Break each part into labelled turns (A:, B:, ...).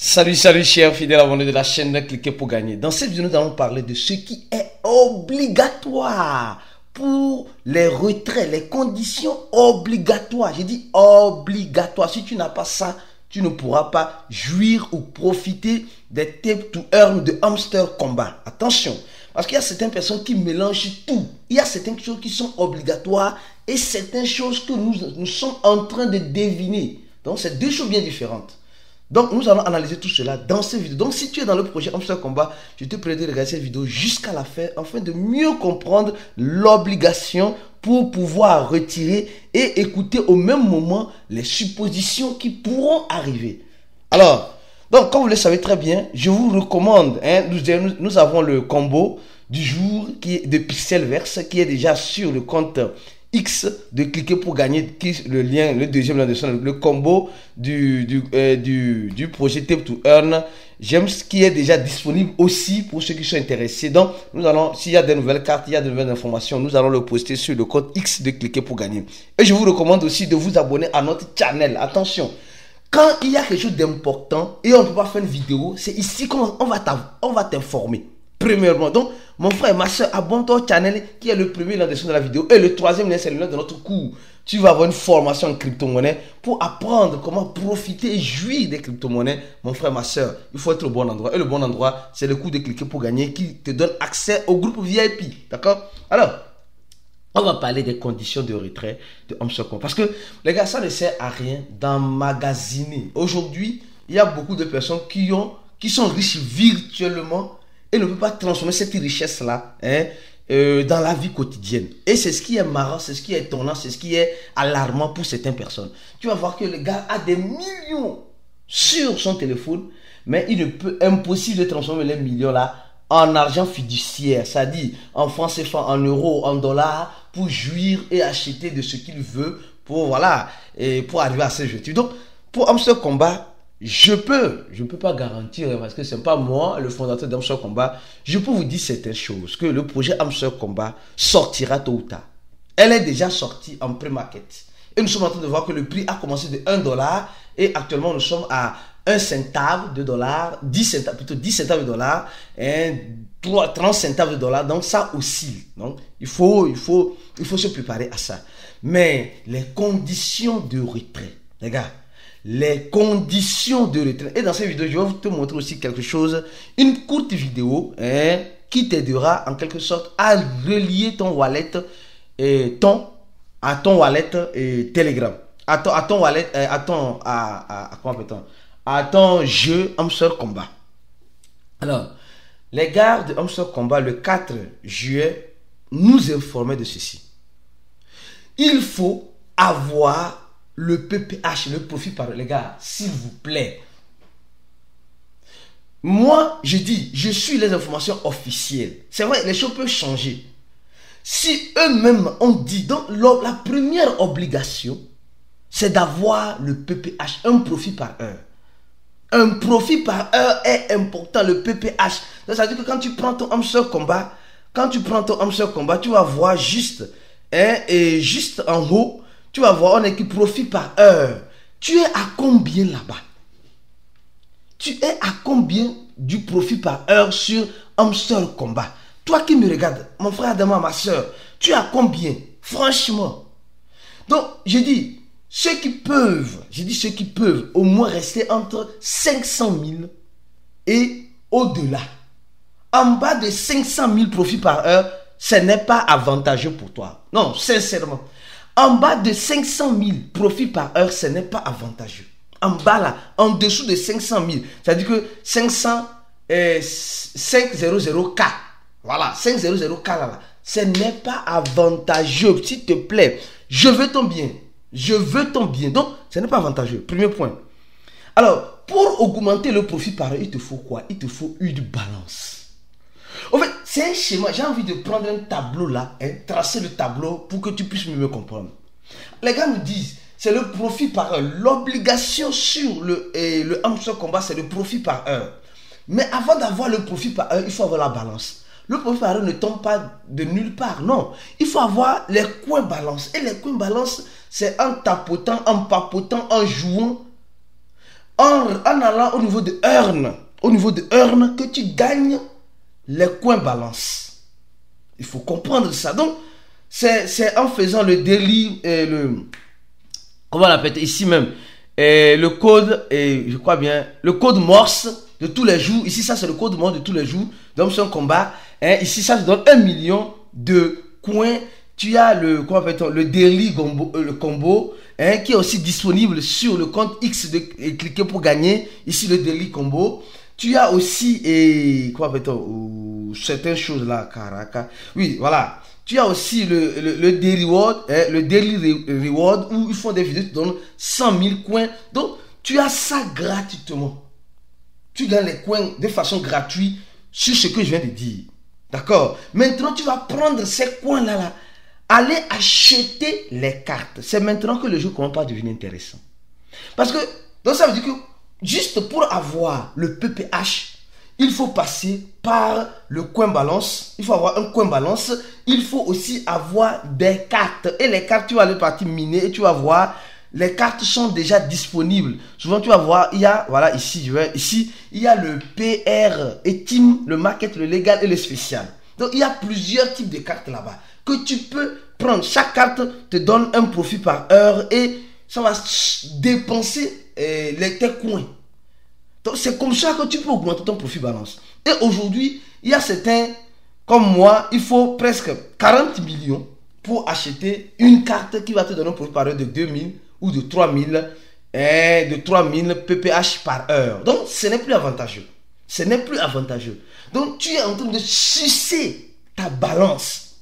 A: Salut chers fidèles abonnés de la chaîne de Cliquez pour gagner. Dans cette vidéo, nous allons parler de ce qui est obligatoire pour les retraits, les conditions obligatoires. J'ai dit obligatoire. Si tu n'as pas ça, tu ne pourras pas jouir ou profiter des Tape to Earn de Hamster Combat. Attention, parce qu'il y a certaines personnes qui mélangent tout. Il y a certaines choses qui sont obligatoires et certaines choses que nous sommes en train de deviner. Donc, c'est deux choses bien différentes. Donc, nous allons analyser tout cela dans cette vidéo. Donc, si tu es dans le projet Hamster Combat, je te prie de regarder cette vidéo jusqu'à la fin afin de mieux comprendre l'obligation pour pouvoir retirer et écouter au même moment les suppositions qui pourront arriver. Alors, donc, comme vous le savez très bien, je vous recommande, nous avons le combo du jour qui est de Pixelverse qui est déjà sur le compte X de Cliquer pour gagner, le lien, le deuxième lien de son, le combo du projet Tape to Earn James qui est déjà disponible aussi pour ceux qui sont intéressés. Donc, nous allons, s'il y a des nouvelles cartes, il y a de nouvelles informations, nous allons le poster sur le compte X de Cliquer pour gagner. Et je vous recommande aussi de vous abonner à notre channel. Attention, quand il y a quelque chose d'important et on ne peut pas faire une vidéo, c'est ici qu'on va t'informer. Premièrement, donc, mon frère et ma soeur, abonne-toi au channel qui est le premier lien de la vidéo. Et le troisième lien, c'est le lien de notre cours. Tu vas avoir une formation en crypto-monnaie pour apprendre comment profiter et jouir des crypto-monnaies. Mon frère et ma soeur, il faut être au bon endroit. Et le bon endroit, c'est le cours de Cliquer pour gagner qui te donne accès au groupe VIP. D'accord? Alors, on va parler des conditions de retrait de Hamster Combat. Parce que, les gars, ça ne sert à rien d'emmagasiner. Aujourd'hui, il y a beaucoup de personnes qui sont riches virtuellement et ne peut pas transformer cette richesse-là dans la vie quotidienne. Et c'est ce qui est marrant, c'est ce qui est étonnant, c'est ce qui est alarmant pour certaines personnes. Tu vas voir que le gars a des millions sur son téléphone, mais il ne peut, impossible de transformer les millions-là en argent fiduciaire, c'est-à-dire en francs CFA, en euros, en dollars, pour jouir et acheter de ce qu'il veut, pour arriver à ses objectifs. Donc, pour Hamster Combat, je peux pas garantir parce que c'est pas moi le fondateur d'Hamster Combat. Je peux vous dire certaines choses que le projet Hamster Combat sortira tôt ou tard. Elle est déjà sortie en pré-market et nous sommes en train de voir que le prix a commencé de 1 dollar et actuellement nous sommes à 1 centave de dollar, 10 centaves de dollar et 30 centaves de dollar. Donc ça oscille. Donc il faut se préparer à ça. Mais les conditions de retrait, les gars, les conditions de retrait. Et dans cette vidéo, je vais te montrer aussi quelque chose, une courte vidéo qui t'aidera en quelque sorte à relier ton wallet à ton wallet Telegram, à ton jeu Hamster Combat. Alors, les gars de Hamster Combat le 4 juillet nous informaient de ceci. Il faut avoir le PPH, le profit par les gars, s'il vous plaît. Moi, je suis les informations officielles. C'est vrai, les choses peuvent changer. Si eux-mêmes ont dit, donc la première obligation, c'est d'avoir le PPH, un profit par heure. Un profit par heure est important, le PPH. C'est-à-dire que quand tu prends ton Hamster Combat, tu vas voir juste en haut, tu vas voir, on est qui profite par heure. Tu es à combien là-bas? Tu es à combien du profit par heure sur Hamster Combat? Toi qui me regardes, mon frère Adama, ma soeur, tu es à combien? Franchement. Donc, je dis ceux qui peuvent au moins rester entre 500 000 et au-delà. En bas de 500 000 profits par heure, ce n'est pas avantageux pour toi. Non, sincèrement. En bas de 500 000 profits par heure, ce n'est pas avantageux. En bas là, en dessous de 500 000, c'est-à-dire que 500K, voilà, 500K là, ce n'est pas avantageux. S'il te plaît, je veux ton bien. Donc, ce n'est pas avantageux. Premier point. Alors, pour augmenter le profit par heure, il te faut quoi? Il te faut une balance. En fait, c'est un schéma. J'ai envie de prendre un tableau là, tracer le tableau pour que tu puisses mieux me comprendre. Les gars nous disent, c'est le profit par heure. L'obligation sur le Hamster Combat, c'est le profit par heure. Mais avant d'avoir le profit par heure, il faut avoir la balance. Le profit par heure ne tombe pas de nulle part, non. Il faut avoir les coins balance. Et les coins balance, c'est en tapotant, en papotant, en jouant en allant au niveau de Earn, que tu gagnes les coins balance. Il faut comprendre ça. Donc, c'est en faisant le daily, comment on appelle ici même, le code, je crois bien, le code Morse de tous les jours. Ici, ça, c'est le code Morse de tous les jours. Donc, c'est un combat. Ici, ça te donne 1 million de coins. Tu as le daily combo, qui est aussi disponible sur le compte X de cliquer pour gagner. Ici, le daily combo. Tu as aussi, certaines choses là, Caracas. Oui, voilà. Tu as aussi le daily reward, le daily reward où ils font des vidéos qui te donnent 100 000 coins. Donc, tu as ça gratuitement. Tu gagnes les coins de façon gratuite sur ce que je viens de dire. D'accord? Maintenant, tu vas prendre ces coins-là, aller acheter les cartes. C'est maintenant que le jeu commence à devenir intéressant. Parce que, donc ça veut dire que, juste pour avoir le PPH, il faut passer par le coin balance. Il faut avoir un coin balance. Il faut aussi avoir des cartes. Et les cartes, tu vas aller partir miner et tu vas voir, les cartes sont déjà disponibles. Souvent, tu vas voir, il y a, voilà, ici, il y a le PR et Team, le market, le légal et le spécial. Donc, il y a plusieurs types de cartes là-bas que tu peux prendre. Chaque carte te donne un profit par heure et ça va dépenser tes coins. Donc, c'est comme ça que tu peux augmenter ton profit balance. Et aujourd'hui, il y a certains, comme moi, il faut presque 40 millions pour acheter une carte qui va te donner un profit par heure de 2000 ou de 3000 pph par heure. Donc, ce n'est plus avantageux. Ce n'est plus avantageux. Donc, tu es en train de sucer ta balance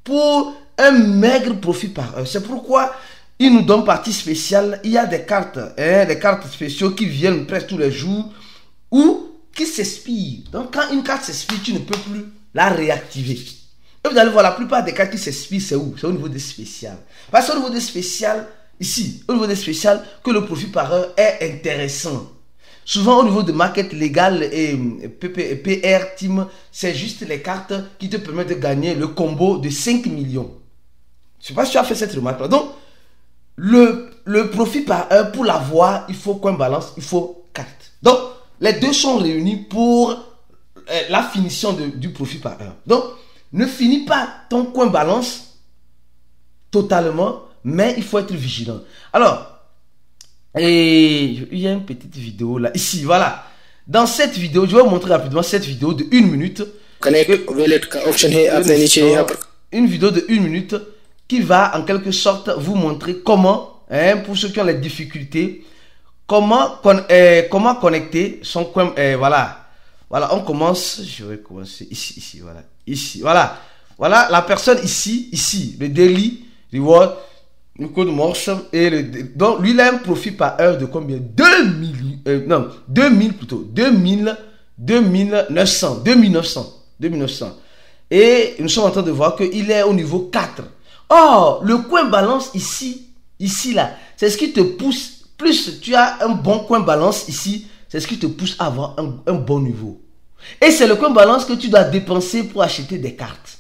A: pour un maigre profit par heure. C'est pourquoi ils nous donnent partie spéciale. Il y a des cartes, des cartes spéciaux qui viennent presque tous les jours ou qui s'expirent. Donc, quand une carte s'expire, tu ne peux plus la réactiver. Et vous allez voir, la plupart des cartes qui s'expirent, c'est où? C'est au niveau des spéciales. Parce qu'au niveau des spéciales, ici, au niveau des spéciales, que le profit par heure est intéressant. Souvent, au niveau de market légal et PR Team, c'est juste les cartes qui te permettent de gagner le combo de 5 millions. Je ne sais pas si tu as fait cette remarque-là. Donc, le profit par heure, pour l'avoir, il faut coin balance, il faut carte. Donc, les deux sont réunis pour la finition du profit par heure. Donc, ne finis pas ton coin balance totalement, mais il faut être vigilant. Alors, il y a une petite vidéo là, ici, voilà. Dans cette vidéo, je vais vous montrer rapidement cette vidéo de 1 minute. Une vidéo de 1 minute qui va en quelque sorte vous montrer comment, pour ceux qui ont les difficultés, comment connecter son coin. Voilà, on commence. Je vais commencer ici, voilà, ici, voilà, la personne ici, le daily reward, le code Morse et donc lui il a un profit par heure de combien? 2000 plutôt, 2900. Et nous sommes en train de voir qu'il est au niveau 4. Or, le coin balance ici là, c'est ce qui te pousse, plus tu as un bon coin balance ici, c'est ce qui te pousse à avoir un bon niveau. Et c'est le coin balance que tu dois dépenser pour acheter des cartes.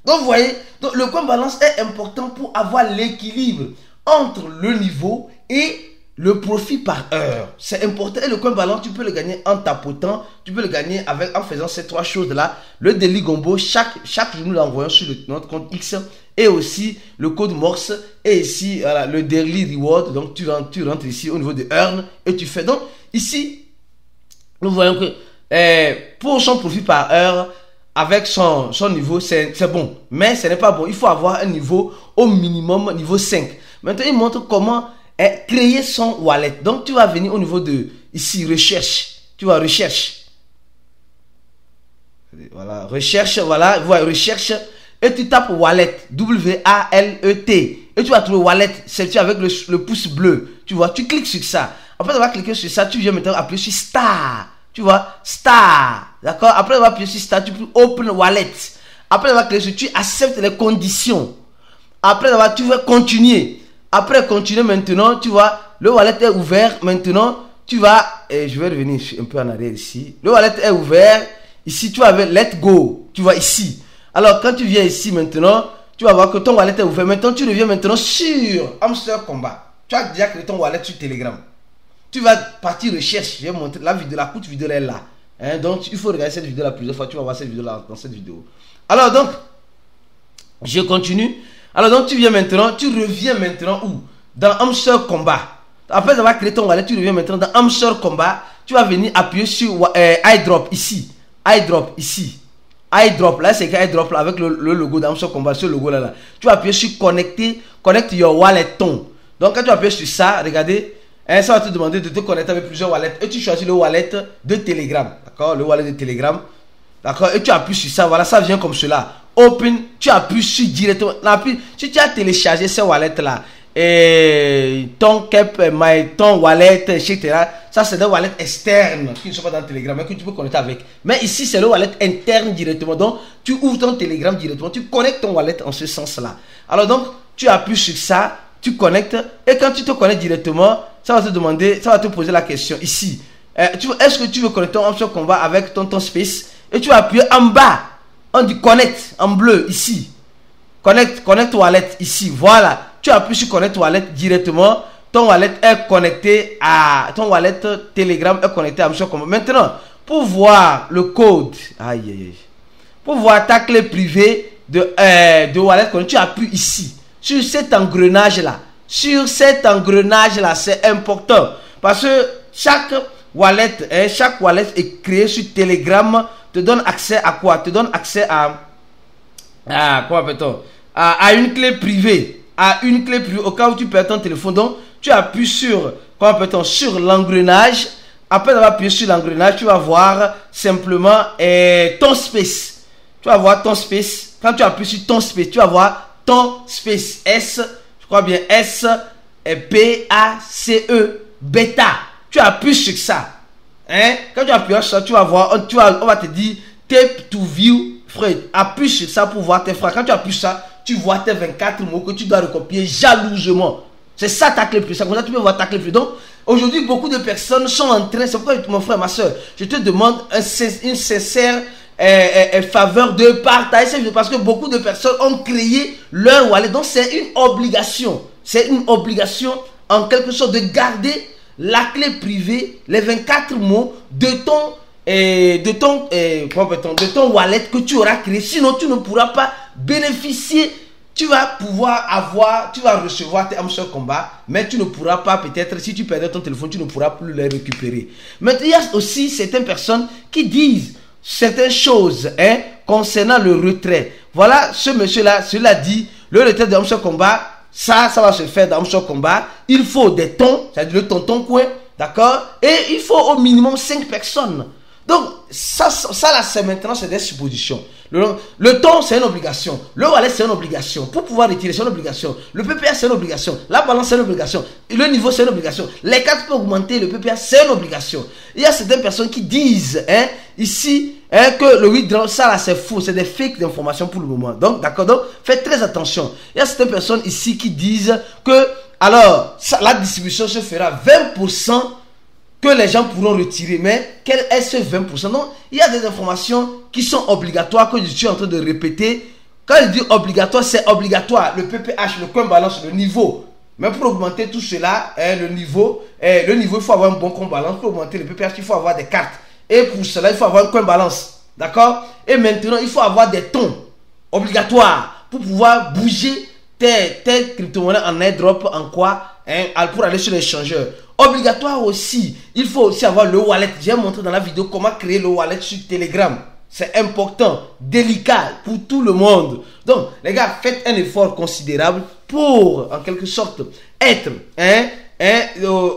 A: Donc, vous voyez, donc, le coin balance est important pour avoir l'équilibre entre le niveau et le profit par heure. C'est important. Et le coin balance, tu peux le gagner en tapotant, tu peux le gagner en faisant ces trois choses-là. Le daily combo, chaque jour, nous l'envoyons sur notre compte X. Et aussi le code Morse. Et ici, voilà, le daily reward. Donc, tu rentres ici au niveau de Earn et tu fais. Donc, ici, nous voyons que pour son profit par heure, avec son niveau, c'est bon. Mais ce n'est pas bon. Il faut avoir un niveau au minimum, niveau 5. Maintenant, il montre comment créer son wallet. Donc, tu vas venir au niveau de, ici, recherche. Tu vas recherche. Voilà, recherche, voilà, voilà, recherche. Et tu tapes wallet, W-A-L-E-T. Et tu vas trouver wallet, c'est avec le pouce bleu. Tu vois, tu cliques sur ça. Après avoir cliqué sur ça, tu viens maintenant appuyer sur star. Tu vois, star. D'accord? Après avoir appuyé sur star, tu peux open wallet. Après avoir cliqué sur, tu acceptes les conditions. Après avoir, tu veux continuer. Après continuer maintenant, tu vois, le wallet est ouvert. Maintenant, tu vas, je vais revenir un peu en arrière ici. Le wallet est ouvert. Ici, tu vas avec let go. Tu vois ici. Alors, quand tu viens ici maintenant, tu vas voir que ton wallet est ouvert. Maintenant, tu reviens maintenant sur Hamster Combat. Tu as déjà créé ton wallet sur Telegram. tu vas partir recherche. Je vais montrer la vidéo, la courte vidéo elle est là. Hein, donc il faut regarder cette vidéo là plusieurs fois. Tu vas voir cette vidéo là dans cette vidéo. Alors donc, je continue. Alors donc tu reviens maintenant où? Dans Hamster Combat. Après avoir créé ton wallet, tu reviens maintenant dans Hamster Combat. Tu vas venir appuyer sur iDrop ici. iDrop ici. iDrop, là c'est iDrop là, avec le logo d'Hamster Combat, ce logo là. Tu vas appuyer sur connect your wallet ton. Donc quand tu appuies sur ça, regardez, hein, ça va te demander de te connecter avec plusieurs wallets. Et tu choisis le wallet de Telegram. D'accord? Le wallet de Telegram. D'accord? Et tu appuies sur ça, voilà, ça vient comme cela. Open, tu appuies sur directement. Si tu as téléchargé ce wallet là, et ton wallet, etc. Ça c'est des wallets externes qui ne sont pas dans Telegram, mais que tu peux connecter avec. Mais ici c'est le wallet interne directement. Donc tu ouvres ton Telegram directement, tu connectes ton wallet en ce sens là. Alors donc tu appuies sur ça, tu connectes, et quand tu te connectes directement, ça va te demander, ça va te poser la question ici. Est-ce que tu veux connecter ton Hamster Combat avec ton space? Et tu vas appuyer en bas. On dit connect en bleu ici. Connect wallet ici. Voilà. Tu appuies sur connect wallet directement. Ton wallet est connecté à ton wallet Telegram est connecté à Hamster Combat. Maintenant, pour voir le code, pour voir ta clé privée de wallet, tu appuies ici sur cet engrenage là. Sur cet engrenage là, c'est important parce que chaque wallet est créé sur Telegram. Te donne accès à quoi? Te donne accès à une clé privée. À une clé privée au cas où tu perds ton téléphone. Donc, tu appuies sur l'engrenage. Après avoir appuyé sur l'engrenage, tu vas voir simplement ton space. Tu vas voir ton space. Quand tu appuies sur ton space, tu vas voir ton space. S-P-A-C-E bêta. Tu appuies sur ça. Hein? Quand tu appuies sur ça, tu vas voir, on va te dire tape to view Fred. Appuie sur ça pour voir tes frères. Quand tu appuies sur ça, tu vois tes 24 mots que tu dois recopier jalousement. C'est ça ta clé plus. C'est comme ça que tu peux voir ta clé plus. Donc, aujourd'hui, beaucoup de personnes sont en train, c'est pourquoi mon frère, ma soeur, je te demande une sincère faveur de partager cette vidéo parce que beaucoup de personnes ont créé leur wallet. Donc, c'est une obligation. C'est une obligation en quelque sorte de garder la clé privée, les 24 mots de ton wallet que tu auras créé. Sinon, tu ne pourras pas bénéficier. Tu vas recevoir tes Hamster Combat, mais tu ne pourras pas, peut-être, si tu perdais ton téléphone, tu ne pourras plus les récupérer. Mais il y a aussi certaines personnes qui disent certaines choses concernant le retrait. Voilà, ce monsieur-là, cela dit, le retrait de Hamster Combat, ça va se faire dans Hamster Combat. Il faut des tons, c'est-à-dire le tonton coin, d'accord? Et il faut au minimum 5 personnes. Donc, ça là, c'est maintenant, c'est des suppositions. Le ton, c'est une obligation. Le wallet, c'est une obligation. Pour pouvoir retirer, c'est une obligation. Le PPA, c'est une obligation. La balance, c'est une obligation. Le niveau, c'est une obligation. Les cartes peuvent augmenter. Le PPA, c'est une obligation. Il y a certaines personnes qui disent, ici, que le withdraw, ça là, c'est faux. C'est des fakes d'informations pour le moment. Donc, d'accord. Donc, faites très attention. Il y a certaines personnes ici qui disent que, alors, la distribution se fera 20%. Que les gens pourront retirer, mais quel est ce 20%? Donc, il y a des informations qui sont obligatoires que je suis en train de répéter. Quand je dis obligatoire, c'est obligatoire. Le PPH, le coin balance, le niveau. Mais pour augmenter tout cela, le niveau, il faut avoir un bon coin balance. Pour augmenter le PPH, il faut avoir des cartes. Et pour cela, il faut avoir un coin balance. D'accord? Et maintenant, il faut avoir des tons obligatoires pour pouvoir bouger tes crypto-monnaies en airdrop, en quoi? Pour aller sur l'échangeur. Obligatoire aussi, il faut aussi avoir le wallet. J'ai montré dans la vidéo comment créer le wallet sur Telegram. C'est important, délicat pour tout le monde. Donc, les gars, faites un effort considérable pour, en quelque sorte, être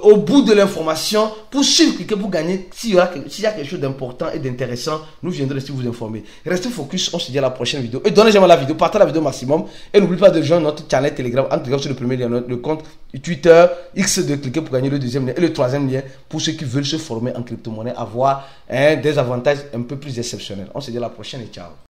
A: au bout de l'information, pour cliquer pour gagner. S'il y a quelque chose d'important et d'intéressant, nous viendrons ici vous informer. Restez focus, on se dit à la prochaine vidéo. Et donnez j'aime à la vidéo, partagez la vidéo au maximum. Et n'oubliez pas de joindre notre channel Telegram en cliquant sur le premier lien, le compte Twitter, X de cliquer pour gagner le deuxième lien et le troisième lien pour ceux qui veulent se former en crypto-monnaie, avoir des avantages un peu plus exceptionnels. On se dit à la prochaine et ciao.